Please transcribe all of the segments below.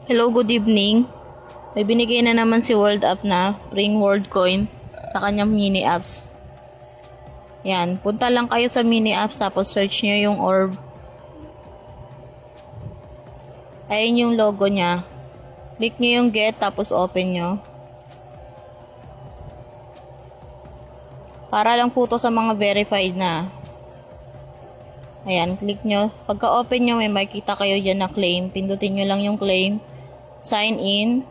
Hello, good evening. May binigay na naman si World Up na Ring World Coin sa kanyang mini apps. Yan, punta lang kayo sa mini apps tapos search nyo yung orb. Ayun yung logo niya. Click nyo yung get tapos open nyo. Para lang po to sa mga verified na. Ayan, click nyo. Pagka open nyo may makikita kayo dyan na claim. Pindutin nyo lang yung claim. Sign in.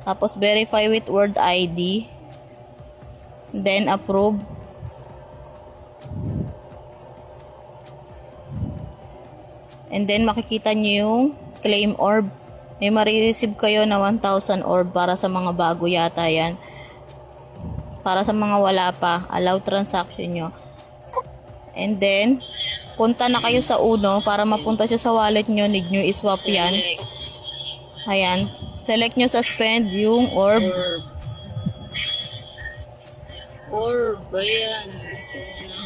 Tapos verify with Word ID. Then approve. And then makikita nyo yung claim orb. May marireceive kayo na 1,000 orb para sa mga bago yata yan. Para sa mga wala pa, allow transaction nyo. And then punta na kayo sa uno para mapunta siya sa wallet nyo. Need nyo iswap yan. Ayan. Select nyo sa spend yung orb. Orb, ayan.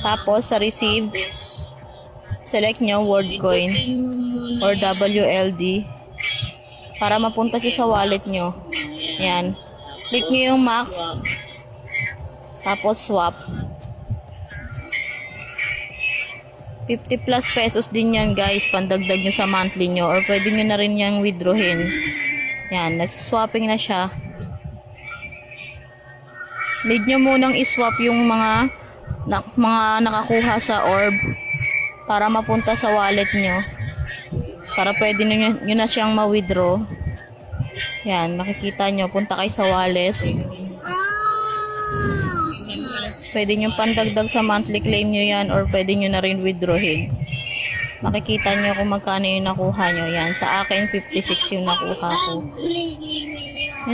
Tapos sa receive, select nyo word coin or WLD para mapunta siya sa wallet nyo. Ayan. Click nyo yung max. Tapos swap. 50 plus pesos din yan guys, pandagdag nyo sa monthly nyo or pwede nyo na rin yung withdrawin. Yan, nagsiswapping na siya. Need nyo munang iswap yung mga nakakuha sa orb para mapunta sa wallet nyo. Para pwede nyo na siyang ma-withdraw. Yan, makikita nyo, punta kayo sa wallet. Pwede nyo pandagdag sa monthly claim nyo yan or pwede nyo na rin withdrawin. Makikita nyo kung magkano yung nakuha nyo. Yan, sa akin 56 yung nakuha ko.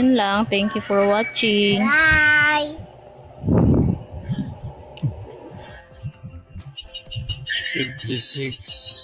Yan lang. Thank you for watching. Bye! 56.